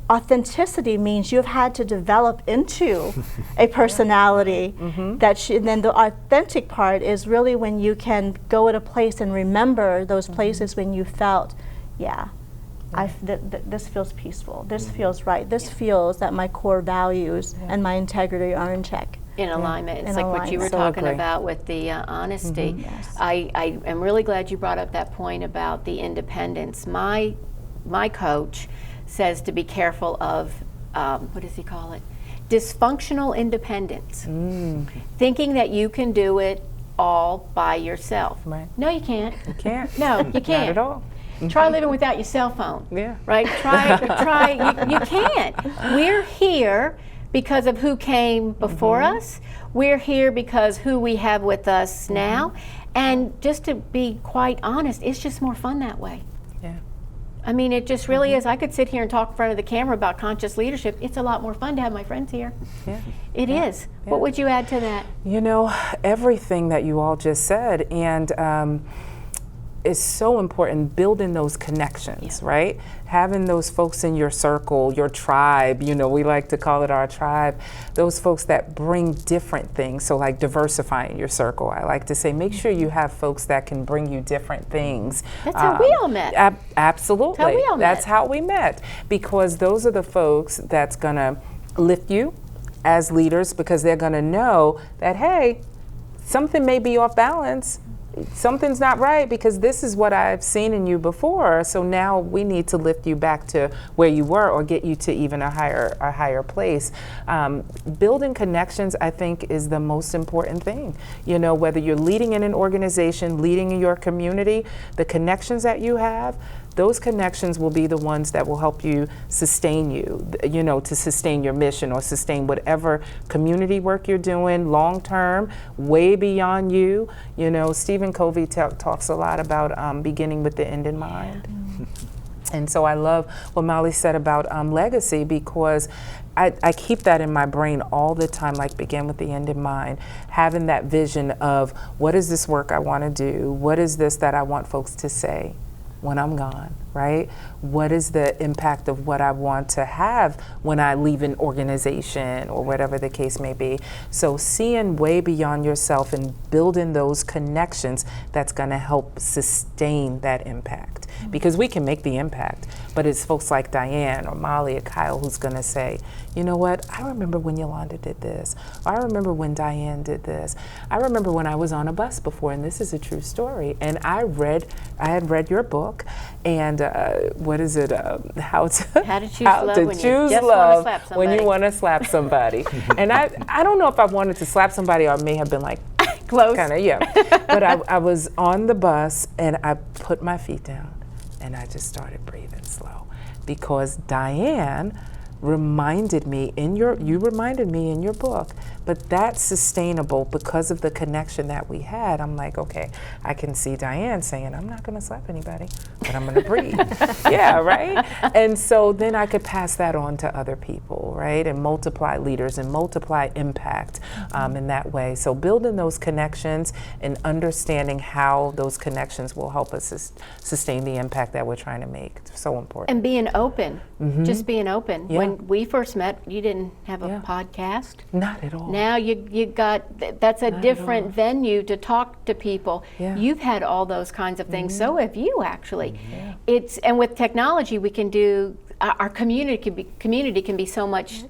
authenticity means you've had to develop into a personality and then the authentic part is really when you can go at a place and remember those places when you felt, this feels peaceful, this feels right, this feels that my core values and my integrity are in check. In alignment. It's In like what you were alignment. talking about with the honesty. Yes. I am really glad you brought up that point about the independence. My coach says to be careful of, what does he call it? Dysfunctional independence. Thinking that you can do it all by yourself. Right. No, you can't. You can't. No, you can't. Not at all. Try living without your cell phone. Yeah. Right? You can't. We're here because of who came before us. We're here because who we have with us now. And just to be quite honest, it's just more fun that way. Yeah. I mean, it just really is. I could sit here and talk in front of the camera about conscious leadership. It's a lot more fun to have my friends here. Yeah. It is. What would you add to that? Everything that you all just said, and it's so important building those connections, right? Having those folks in your circle, your tribe, we like to call it our tribe, those folks that bring different things. So like diversifying your circle. I like to say, make sure you have folks that can bring you different things. That's how we all met. Absolutely. That's how we all met. That's how we met. Because those are the folks that's gonna lift you as leaders, because they're gonna know that, hey, something may be off balance. Something's not right because this is what I've seen in you before. So now we need to lift you back to where you were or get you to even a higher place. Building connections, I think, is the most important thing. Whether you're leading in an organization, leading in your community, the connections that you have, those connections will be the ones that will help you sustain to sustain your mission or sustain whatever community work you're doing long term, way beyond you. Stephen Covey talks a lot about beginning with the end in mind. And so I love what Molly said about legacy, because I keep that in my brain all the time, like begin with the end in mind, having that vision of what is this work I want to do? What is this that I want folks to say when I'm gone? right? What is the impact of what I want to have when I leave an organization or whatever the case may be? So seeing way beyond yourself and building those connections, that's going to help sustain that impact. Because we can make the impact, but it's folks like Diane or Molly or Kyle who's going to say, you know what, I remember when Yolanda did this. Or I remember when Diane did this. I remember when I was on a bus before, and this is a true story. And I had read your book, and what is it? How to choose love when you want to slap somebody. And I don't know if I wanted to slap somebody, or I may have been like, Close. kind of, yeah. But I was on the bus, and I put my feet down, and I just started breathing slow, because Diane reminded me you reminded me in your book, but that's sustainable because of the connection that we had. I'm like, okay, I can see Diane saying, I'm not going to slap anybody, but I'm going to breathe. Yeah, right? And so then I could pass that on to other people, right? And multiply leaders and multiply impact in that way. So building those connections and understanding how those connections will help us sustain the impact that we're trying to make. It's so important. And being open, just being open. Yeah. When we first met, you didn't have a Yeah. podcast. Not at all. Now you got, that's a different venue to talk to people. Yeah. You've had all those kinds of things. So have you, actually. And with technology, we can do, our community can be so much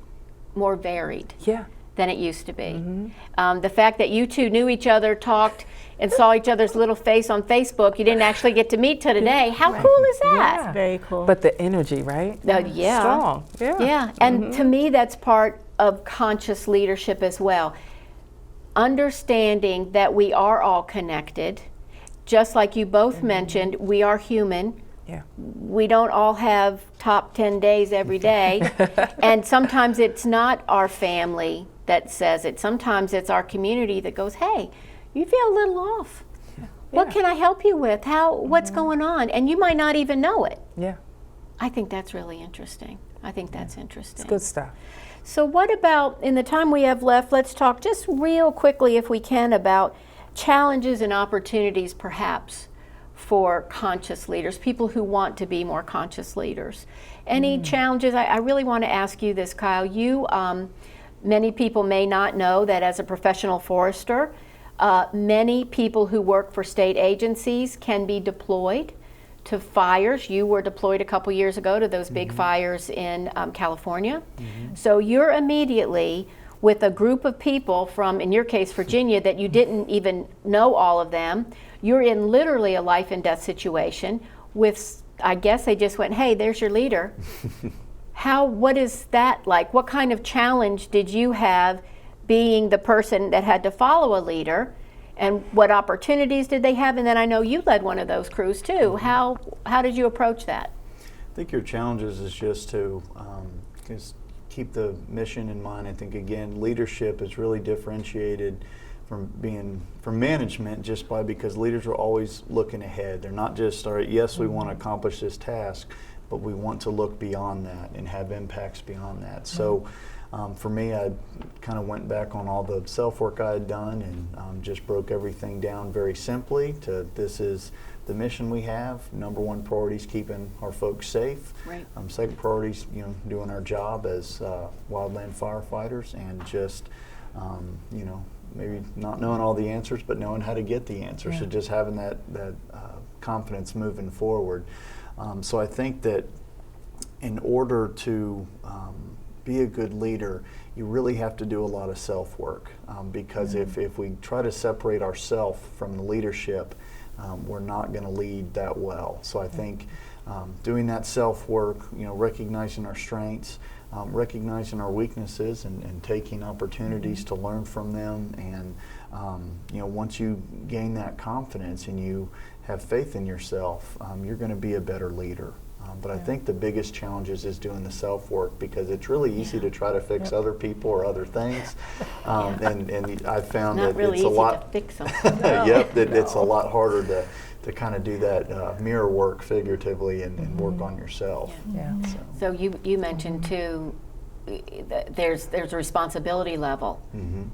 more varied Yeah. than it used to be. The fact that you two knew each other, talked, and saw each other's little face on Facebook, you didn't actually get to meet till today. How cool is that? Yeah. Very cool. But the energy, right? Yeah. Strong. Yeah. Yeah, and to me, that's part of conscious leadership as well. Understanding that we are all connected, just like you both mentioned, we are human. Yeah. We don't all have top 10 days every day. And sometimes it's not our family that says it. Sometimes it's our community that goes, hey, you feel a little off. What can I help you with? What's going on? And you might not even know it. Yeah. I think that's really interesting. I think that's interesting. It's good stuff. So what about, in the time we have left, let's talk just real quickly, if we can, about challenges and opportunities perhaps for conscious leaders, people who want to be more conscious leaders. Any challenges? I really want to ask you this, Kyle. You, many people may not know that as a professional forester, many people who work for state agencies can be deployed to fires. You were deployed a couple years ago to those big fires in California. So you're immediately with a group of people from, in your case, Virginia, that you didn't even know all of them. You're in literally a life and death situation with, I guess they just went, hey, there's your leader. What is that like? What kind of challenge did you have being the person that had to follow a leader? And what opportunities did they have? And then I know you led one of those crews too. How did you approach that? I think your challenges is just to just keep the mission in mind. I think, again, leadership is really differentiated from management just because leaders are always looking ahead. They're not just, all right, yes, we want to accomplish this task, but we want to look beyond that and have impacts beyond that. So for me, I kind of went back on all the self-work I had done and just broke everything down very simply to, this is the mission we have. Number one priority is keeping our folks safe. Right. Second priority is, doing our job as wildland firefighters, and just, maybe not knowing all the answers, but knowing how to get the answers. So just having that confidence moving forward. So I think that in order to be a good leader, you really have to do a lot of self-work, because if we try to separate ourselves from the leadership, we're not going to lead that well. So I think doing that self-work, recognizing our strengths, recognizing our weaknesses, and taking opportunities to learn from them, and once you gain that confidence and you have faith in yourself, you're going to be a better leader. But I think the biggest challenge is doing the self-work, because it's really easy to try to fix other people or other things, and I found Not that really it's a easy lot. to fix them. It's a lot harder to kind of do that mirror work figuratively and work on yourself. Yeah. So you mentioned too, there's a responsibility level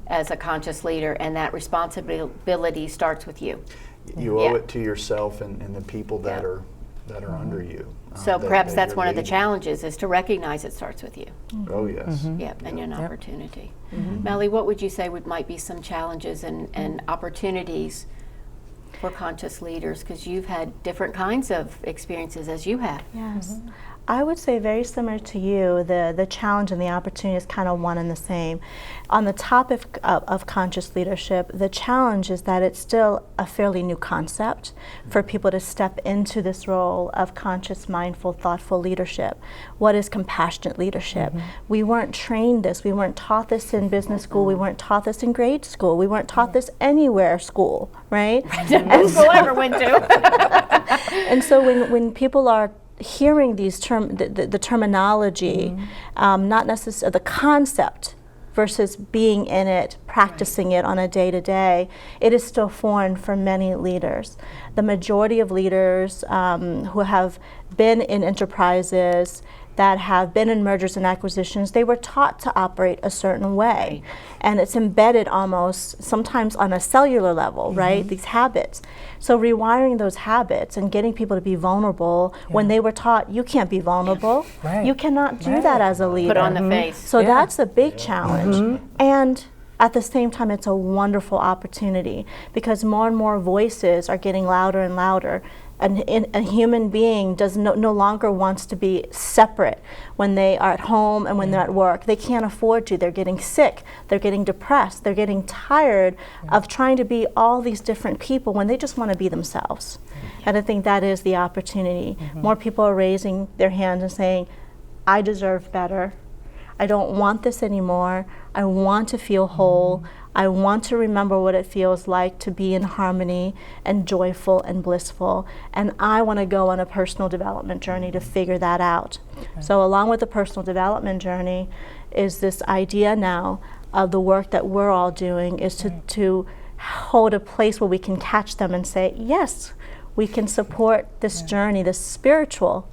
as a conscious leader, and that responsibility starts with you. You owe it to yourself and the people that are under you. So that perhaps that's you're one of the leading. challenges, is to recognize it starts with you. Oh, yes. Yep, and an opportunity. Melly, what would you say might be some challenges and opportunities for conscious leaders? Because you've had different kinds of experiences as you have. Yes. I would say very similar to you, the challenge and the opportunity is kind of one and the same. On the topic of conscious leadership, the challenge is that it's still a fairly new concept for people to step into this role of conscious, mindful, thoughtful leadership. What is compassionate leadership? We weren't trained this. We weren't taught this in business school. We weren't taught this in grade school. We weren't taught this anywhere school, right? And school I ever went to. And so when people are hearing these the terminology, not necessarily the concept versus being in it, practicing it on a day-to-day, it is still foreign for many leaders. The majority of leaders who have been in enterprises that have been in mergers and acquisitions, they were taught to operate a certain way. And it's embedded almost sometimes on a cellular level, right? These habits. So rewiring those habits and getting people to be vulnerable when they were taught, you can't be vulnerable. Right. You cannot do that as a leader. Put on the face. So that's a big challenge. And at the same time, it's a wonderful opportunity because more and more voices are getting louder and louder. A human being no longer wants to be separate when they are at home and when they're at work. They can't afford to. They're getting sick. They're getting depressed. They're getting tired of trying to be all these different people when they just want to be themselves. And I think that is the opportunity. More people are raising their hands and saying, I deserve better. I don't want this anymore. I want to feel whole. I want to remember what it feels like to be in harmony and joyful and blissful. And I want to go on a personal development journey to figure that out. So along with the personal development journey is this idea now of the work that we're all doing is to hold a place where we can catch them and say, yes, we can support this journey, this spiritual,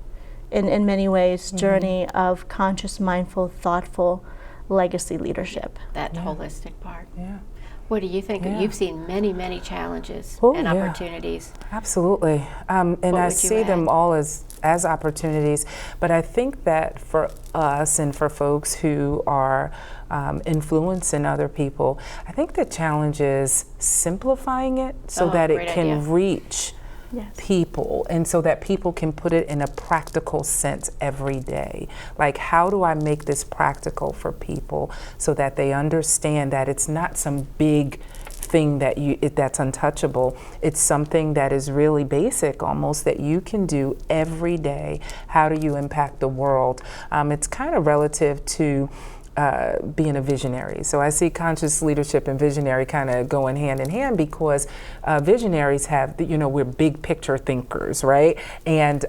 in many ways, journey of conscious, mindful, thoughtful legacy leadership. That holistic part. Yeah. What do you think? You've seen many, many challenges Oh, and yeah. opportunities. Absolutely. And I would you see them add? all as opportunities. But I think that for us and for folks who are influencing other people, I think the challenge is simplifying it so that it great can idea. reach people, and so that people can put it in a practical sense every day. Like, how do I make this practical for people so that they understand that it's not some big thing that that's untouchable. It's something that is really basic almost that you can do every day. How do you impact the world? It's kind of relative to being a visionary. So I see conscious leadership and visionary kind of going hand in hand because visionaries have, we're big picture thinkers, right? And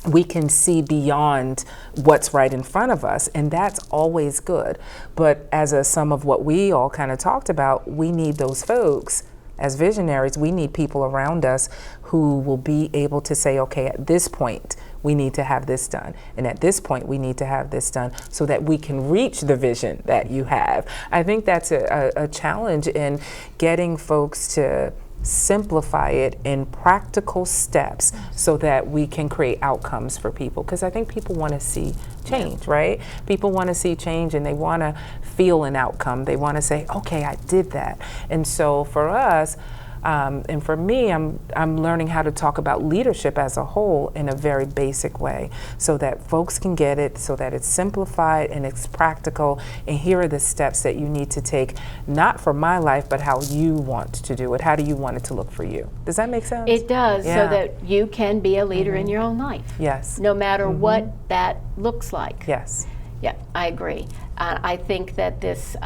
we can see beyond what's right in front of us, and that's always good. But as a sum of what we all kind of talked about, we need those folks. As visionaries, we need people around us who will be able to say, okay, at this point, we need to have this done. And at this point, we need to have this done so that we can reach the vision that you have. I think that's a challenge in getting folks to simplify it in practical steps so that we can create outcomes for people. Because I think people want to see change, right? People want to see change and they want to feel an outcome. They want to say, okay, I did that. And so for us, and for me, I'm learning how to talk about leadership as a whole in a very basic way so that folks can get it, so that it's simplified and it's practical, and here are the steps that you need to take, not for my life, but how you want to do it. How do you want it to look for you? Does that make sense? It does, Yeah. so that you can be a leader in your own life, Yes. no matter what that looks like. Yes. Yeah, I agree. I think that this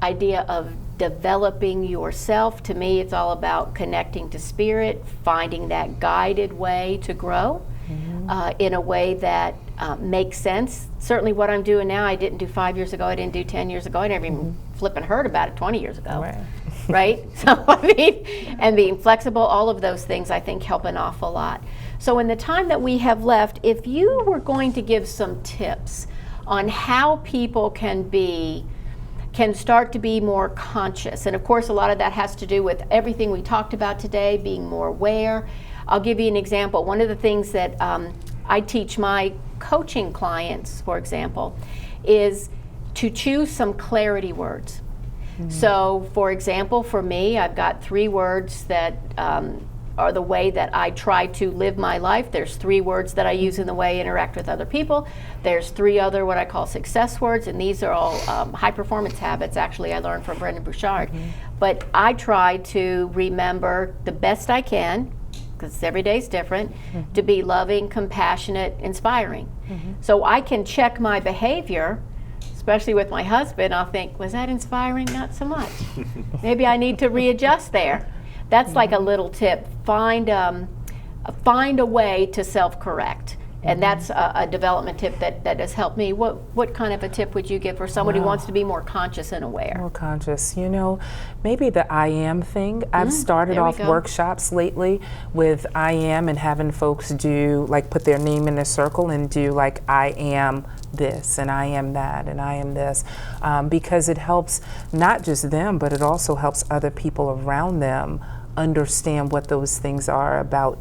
idea of developing yourself, to me, it's all about connecting to spirit, finding that guided way to grow in a way that makes sense. Certainly what I'm doing now, I didn't do 5 years ago, I didn't do 10 years ago, I never even flipping heard about it 20 years ago. Right. Right? So, I mean, and being flexible, all of those things I think help an awful lot. So in the time that we have left, if you were going to give some tips on how people can start to be more conscious. And of course, a lot of that has to do with everything we talked about today, being more aware. I'll give you an example. One of the things that I teach my coaching clients, for example, is to choose some clarity words. So, for example, for me, I've got 3 words that are the way that I try to live my life. There's 3 words that I use in the way I interact with other people. There's 3 other what I call success words, and these are all high performance habits. Actually, I learned from Brendon Burchard. But I try to remember the best I can, because every day is different, to be loving, compassionate, inspiring. So I can check my behavior, especially with my husband. I'll think, was that inspiring? Not so much. Maybe I need to readjust there. That's like a little tip. Find a way to self-correct. And that's a development tip that has helped me. What kind of a tip would you give for someone who wants to be more conscious and aware? More conscious, maybe the I am thing. I've started off workshops lately with I am and having folks do, like, put their name in a circle and do, like, I am this and I am that and I am this, because it helps not just them, but it also helps other people around them understand what those things are about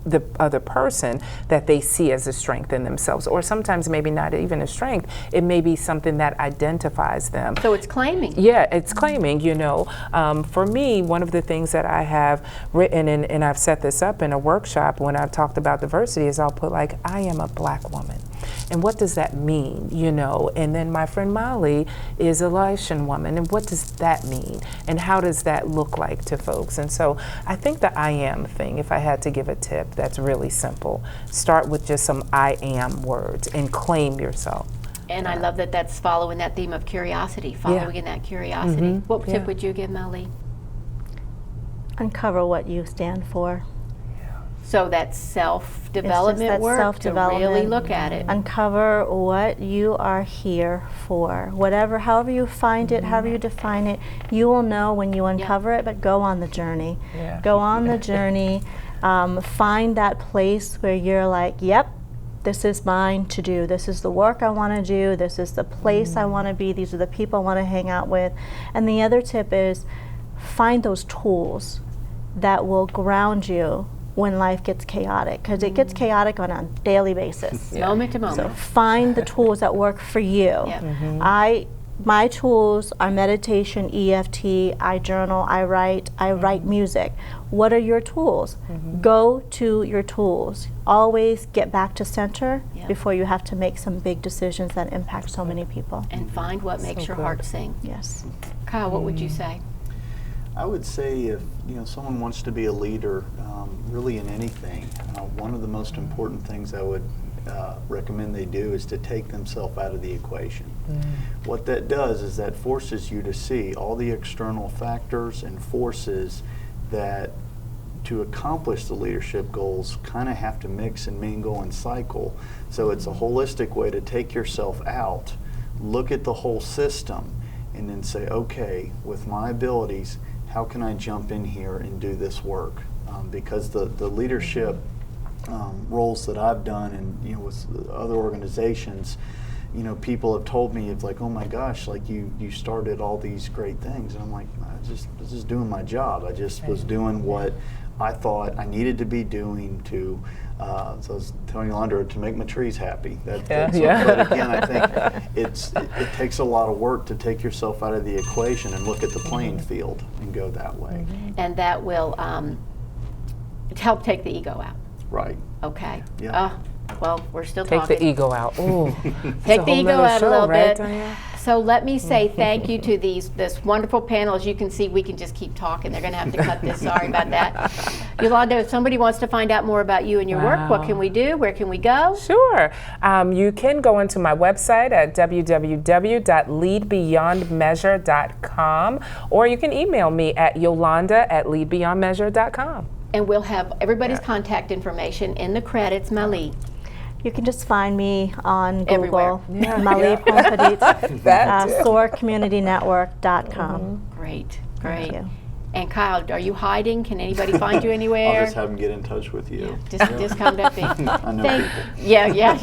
the other person that they see as a strength in themselves, or sometimes maybe not even a strength. It may be something that identifies them. So it's claiming. Yeah, it's claiming, For me, one of the things that I have written, and I've set this up in a workshop when I've talked about diversity, is I'll put, like, I am a Black woman. And what does that mean, And then my friend Molly is a Laotian woman, and what does that mean? And how does that look like to folks? And so I think the I am thing, if I had to give a tip, that's really simple. Start with just some I am words and claim yourself. And I love that that's following that theme of curiosity, following in that curiosity. What tip would you give, Molly? Uncover what you stand for. So that's self-development that work, self-development. to really look at it. Uncover what you are here for. However you find it, however you define it, you will know when you uncover it, but go on the journey. Yeah. Go on the journey. Find that place where you're like, yep, this is mine to do. This is the work I want to do. This is the place I want to be. These are the people I want to hang out with. And the other tip is find those tools that will ground you when life gets chaotic, because it gets chaotic on a daily basis. Moment to moment. So find the tools that work for you. My tools are meditation, EFT, I journal, I write music. What are your tools? Go to your tools. Always get back to center before you have to make some big decisions that impact so many people. And find what makes your heart sing. Yes. Kyle, what would you say? I would say if someone wants to be a leader, really in anything, one of the most important things I would recommend they do is to take themselves out of the equation. What that does is that forces you to see all the external factors and forces that, to accomplish the leadership goals, kind of have to mix and mingle and cycle. So it's a holistic way to take yourself out, look at the whole system, and then say, okay, with my abilities, how can I jump in here and do this work? Because the leadership roles that I've done and with other organizations, people have told me, it's like, oh my gosh, like you started all these great things, and I'm like, I was just doing my job. I just was doing what I thought I needed to be doing to. So I was telling Yolanda, to make my trees happy. But again, I think it takes a lot of work to take yourself out of the equation and look at the playing field and go that way. And that will help take the ego out. Right. Okay. Yeah. Well, we're still Take talking. the ego out. Ooh. Take the ego out a little bit. Diane? So let me say thank you to this wonderful panel. As you can see, we can just keep talking. They're going to have to cut this. Sorry about that. Yolanda, if somebody wants to find out more about you and your work, what can we do? Where can we go? Sure. You can go into my website at www.leadbeyondmeasure.com, or you can email me at yolanda@leadbeyondmeasure.com. And we'll have everybody's contact information in the credits, Mali. You can just find me on Google, Everywhere. Mali Pompadit, SOARcommunitynetwork.com. Great. Thank you. And Kyle, are you hiding? Can anybody find you anywhere? I'll just have them get in touch with you. Just come to me. I know people. Yeah.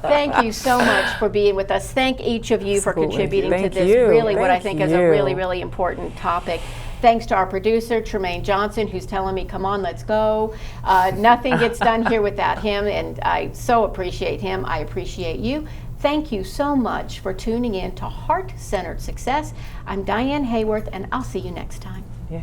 Thank you so much for being with us. Thank each of you for contributing to Thank this you. really what I Thank think is a you. really, really important topic. thanks to our producer, Tremaine Johnson, who's telling me, come on, let's go. Nothing gets done here without him, and I so appreciate him. I appreciate you. Thank you so much for tuning in to Heart-Centered Success. I'm Diane Haworth, and I'll see you next time. Yeah.